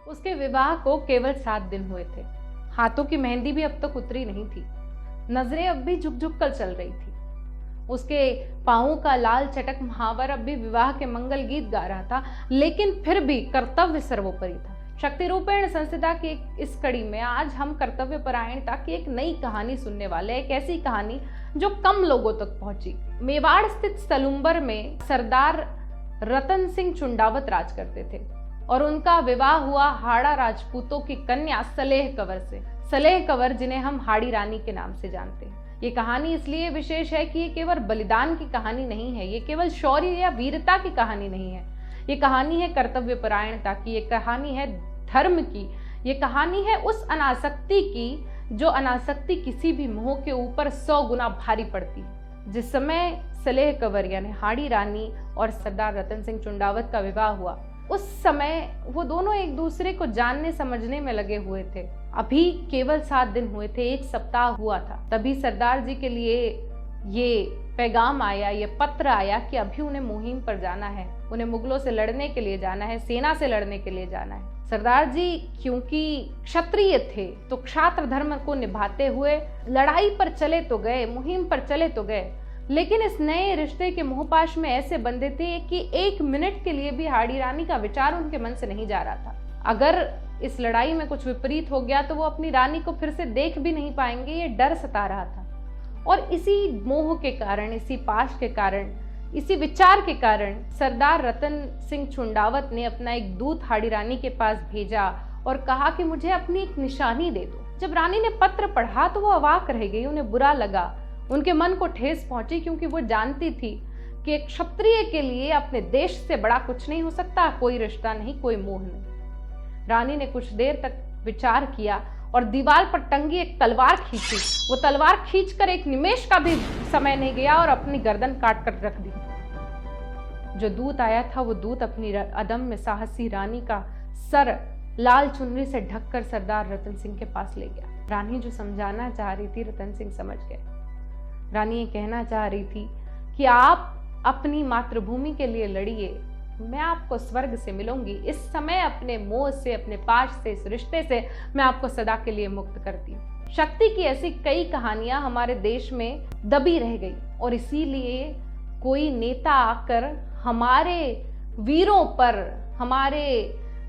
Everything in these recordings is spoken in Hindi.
उसके विवाह को केवल 7 दिन हुए थे। हाथों की मेहंदी भी अब तक उतरी नहीं थी। नजरें अब भी झुक झुक कर चल रही थी। उसके पांवों का लाल चटक महावर अब भी विवाह के मंगल गीत गा रहा था, लेकिन फिर भी कर्तव्य सर्वोपरि था। शक्ति रूपेण संस्थिता की इस कड़ी में आज हम कर्तव्य परायणता की एक नई कहानी सुनने वाले, एक ऐसी कहानी जो कम लोगों तक पहुंची। मेवाड़ स्थित सलुंबर में सरदार रतन सिंह चुंडावत राज करते थे और उनका विवाह हुआ हाड़ा राजपूतों की कन्या सलेह कंवर से। सलेह कंवर जिन्हें हम हाड़ी रानी के नाम से जानते हैं। ये कहानी इसलिए विशेष है कि ये केवल बलिदान की कहानी नहीं है, ये केवल शौर्य या वीरता की कहानी नहीं है। ये कहानी है कर्तव्य परायणता की, ये कहानी है धर्म की, ये कहानी है उस अनासक्ति की जो अनासक्ति किसी भी मोह के ऊपर 100 गुना भारी पड़ती है। जिस समय सलेह कंवर यानी हाड़ी रानी और सरदार रतन सिंह चुंडावत का विवाह हुआ, उस समय वो दोनों एक दूसरे को जानने समझने में लगे हुए थे। अभी केवल 7 दिन हुए थे, 1 सप्ताह हुआ था। तभी सरदार जी के लिए ये पैगाम आया, ये पत्र आया कि अभी उन्हें मुहिम पर जाना है, उन्हें मुगलों से लड़ने के लिए जाना है, सेना से लड़ने के लिए जाना है। सरदार जी क्योंकि क्षत्रिय थे तो क्षात्र धर्म को निभाते हुए लड़ाई पर चले तो गए, मुहिम पर चले तो गए, लेकिन इस नए रिश्ते के मोहपाश में ऐसे बंधे थे कि 1 मिनट के लिए भी हाड़ी रानी का विचार उनके मन से नहीं जा रहा था। अगर इस लड़ाई में कुछ विपरीत हो गया तो वो अपनी रानी को फिर से देख भी नहीं पाएंगे, ये डर सता रहा था। और इसी मोह के कारण, इसी पाश के कारण, इसी विचार के कारण सरदार रतन सिंह चुंडावत ने अपना एक दूत हाड़ी रानी के पास भेजा और कहा कि मुझे अपनी एक निशानी दे दो। जब रानी ने पत्र पढ़ा तो वो अवाक रह गई, उन्हें बुरा लगा, उनके मन को ठेस पहुंची, क्योंकि वो जानती थी कि एक क्षत्रिय के लिए अपने देश से बड़ा कुछ नहीं हो सकता, कोई रिश्ता नहीं, कोई मोह नहीं। रानी ने कुछ देर तक विचार किया और दीवार पर टंगी एक तलवार खींची। वो तलवार खींचकर एक निमेष का भी समय नहीं गया और अपनी गर्दन काट कर रख दी। जो दूत आया था वो दूत अपनी अदम्य साहसी रानी का सर लाल चुनरी से ढककर सरदार रतन सिंह के पास ले गया। रानी जो समझाना चाह रही थी रतन सिंह समझ गए। रानी ये कहना चाह रही थी कि आप अपनी मातृभूमि के लिए लड़िए, मैं आपको स्वर्ग से मिलूंगी। इस समय अपने मोह से, अपने पाश से, इस रिश्ते से मैं आपको सदा के लिए मुक्त करती हूँ। शक्ति की ऐसी कई कहानियां हमारे देश में दबी रह गई और इसीलिए कोई नेता आकर हमारे वीरों पर, हमारे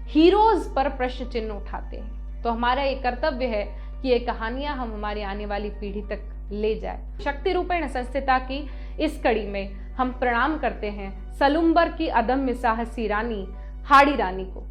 हीरोज पर प्रश्न चिन्ह उठाते हैं। तो हमारा ये कर्तव्य है कि ये कहानियां हम हमारी आने वाली पीढ़ी तक ले जाए। शक्ति रूपेण संस्थिता की इस कड़ी में हम प्रणाम करते हैं सलुंबर की अदम्य साहसी रानी हाड़ी रानी को।